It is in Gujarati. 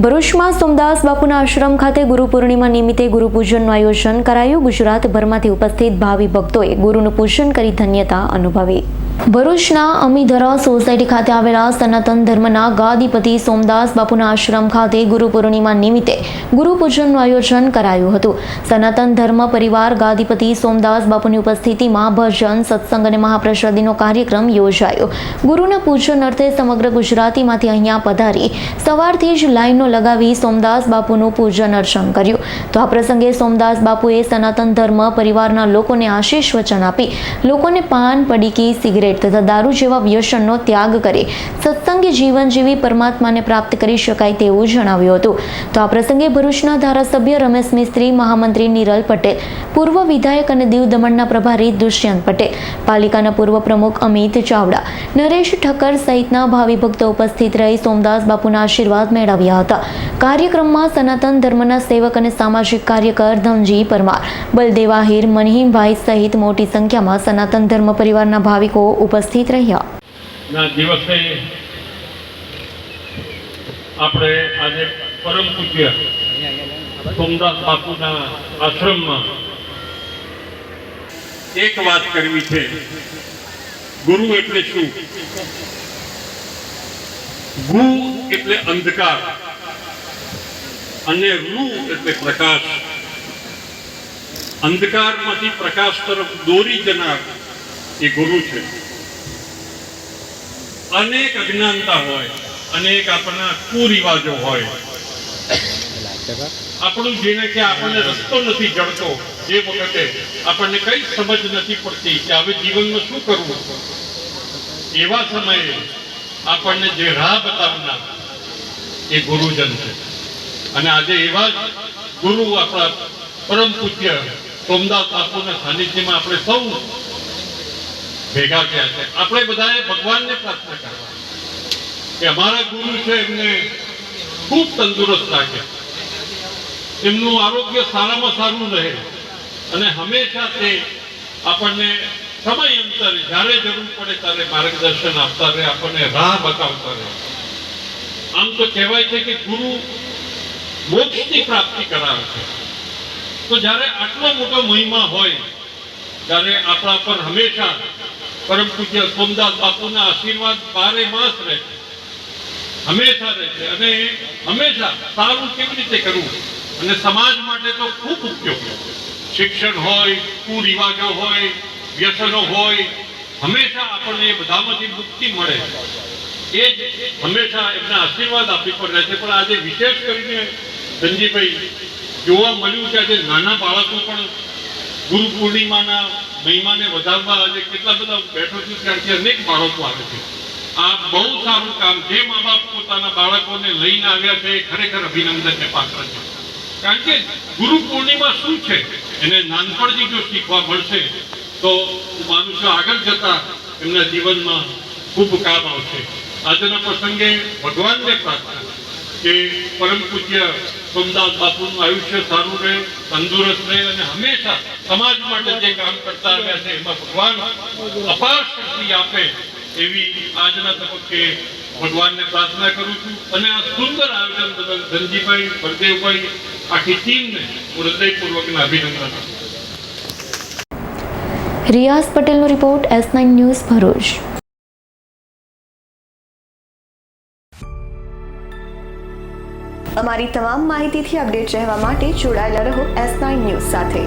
ભરૂચમાં સોમદાસ બાપુના આશ્રમ ખાતે ગુરુ પૂર્ણિમા નિમિત્તે ગુરુ પૂજનનું આયોજન કરાયું। ગુજરાતભરમાંથી ઉપસ્થિત ભાવિ ભક્તોએ ગુરુનું પૂજન કરી ધન્યતા અનુભવી। ભરૂચના અમીધરા સોસાયટી ખાતે આવેલા સનાતન ધર્મના ગાદીપતિ સોમદાસ બાપુના આશ્રમ ખાતે ગુરુ પૂર્ણિમા નિમિત્તે ગુરુ પૂજનનું આયોજન કરાયું હતું। સનાતન ધર્મ પરિવાર ગાદીપતિ સોમદાસ બાપુની ઉપસ્થિતિમાં ભજન, સત્સંગ અને મહાપ્રસાદીનો કાર્યક્રમ યોજાયો। ગુરુના પૂજન અર્થે સમગ્ર ગુજરાતીમાંથી અહીંયા પધારી સવારથી જ લાઈનો લગાવી સોમદાસ બાપુનું પૂજન અર્ચન કર્યું। તો આ પ્રસંગે સોમદાસ બાપુએ સનાતન ધર્મ પરિવારના લોકોને આશીષ વચન આપી લોકોને પાન, પડીકી, સિગરેટ તથા દારૂ જેવા વ્યસનનો ત્યાગ કરી સત્સંગી જીવન જીવી પરમાત્માને પ્રાપ્ત કરી શકાય તેવું જણાવ્યું હતું। તો આ પ્રસંગે ભરૂચના ધારાસભ્ય રમેશ મિસ્ત્રી, મહામંત્રી નિરલ પટેલ, પૂર્વ વિધાયક અને દીવ દમણના પ્રભારી દુષ્યંત પટેલ, પાલિકાના પૂર્વ પ્રમુખ અમિત ચાવડા, નરેશ ઠક્કર સહિતના ભાવિ ભક્તો ઉપસ્થિત રહી સોમદાસ બાપુના આશીર્વાદ મેળવ્યા હતા। કાર્યક્રમમાં સનાતન ધર્મના સેવક અને સામાજિક કાર્યકર ધનજી પરમાર, બલદેવ આહિર, મનીમભાઈ સહિત મોટી સંખ્યામાં સનાતન ધર્મ પરિવારના ભાવિકો ઉપસ્થિત રહ્યા। દિવસે આપણે આજે પરમ પૂજ્ય સોમદાસ બાપુના આશ્રમમાં એક વાત કરવી છે। ગુરુ એટલે શું? ગુ એટલે અંધકાર અને રૂ એટલે પ્રકાશ। અંધકારમાંથી પ્રકાશ તરફ દોરી જનાર એ ગુરુ છે। અનેક અજ્ઞાનતા હોય, અનેક આપણા કુરિવાજો હોય, આપણું જેને કે આપણને રસ્તો નથી જડતો, જે વખતે આપણને કઈ સમજ નથી પડતી કે હવે જીવનમાં શું કરવું, એવા સમયે આપણને જે રાહ બતાવનાર એ ગુરુજન છે। અને આજે એવા જ ગુરુ આપણા પરમ પૂજ્ય સોમદાસ બાપુના સાનિધ્યમાં આપણે સૌ ભેગા થયા છે। આપણે બધાએ ભગવાનને પ્રાર્થના કરવા કે અમારા ગુરુ છે એમને ખૂબ તંદુરસ્ત રાખે, એમનું આરોગ્ય સારામાં સારું રહે અને હંમેશા તે આપણને સમય અંતરે જ્યારે જરૂર પડે ત્યારે માર્ગદર્શન આપતા રહે, આપણને રાહ બતાવતા રહે। આમ તો કહેવાય છે કે ગુરુ મોક્ષની પ્રાપ્તિ કરાવે છે। તો જ્યારે આટલો મોટો મહિમા હોય ત્યારે આપણા પર હંમેશા પરમ પૂજ્ય સોમદાસ બાપુના આશીર્વાદ 12 માસ રહે, હંમેશા રહે છે। અને હંમેશા સારું કેવી રીતે કરવું અને સમાજ માટે તો ખૂબ ઉપયોગી। શિક્ષણ હોય, કુરિવાજો હોય, વ્યસનો હોય, હંમેશા આપણને એ બધામાંથી મુક્તિ મળે એ જ હંમેશા એમના આશીર્વાદ આપી પર રહે છે। પણ આજે વિશેષ કરીને ધનજીભાઈ જોવા મળ્યું કે આજે નાના બાળકો પણ ગુરુ પૂર્ણિમાના મહિમાને વધારવા આજે કેટલા બધા બેઠો છું ત્યાંથી અનેક બાળકો આવે છે। આ બહુ સારું કામ, જે મા બાપ પોતાના બાળકોને લઈને આવ્યા છે એ ખરેખર અભિનંદનને પાત્ર છે। કારણ કે ગુરુ પૂર્ણિમા શું છે એને નાનપણથી જો શીખવા મળશે તો હું માનું છું આગળ જતા એમના જીવનમાં ખૂબ કામ આવશે। આજના પ્રસંગે ભગવાનને પ્રાર્થના કે પરમ પૂજ્ય સોમદાસ બાપુનું આયુષ્ય સારું રહે, તંદુરસ્ત રહે અને હંમેશા સમાજ માટે જે કામ કરતા આવ્યા છે એમાં ભગવાન અપાર શક્તિ આપે એવી આજના તબક્કે ભગવાનને પ્રાર્થના કરું છું। અને આ સુંદર આયોજન બદલ ધનજીભાઈ, બળદેવભાઈ, આખી ટીમને હું હૃદયપૂર્વકના અભિનંદન આપું છું। રિયાઝ પટેલનો રિપોર્ટ, S9 ન્યૂઝ, ભરૂચ। અમારી તમામ માહિતીથી અપડેટ રહેવા માટે જોડાયેલા રહો S9 ન્યૂઝ સાથે।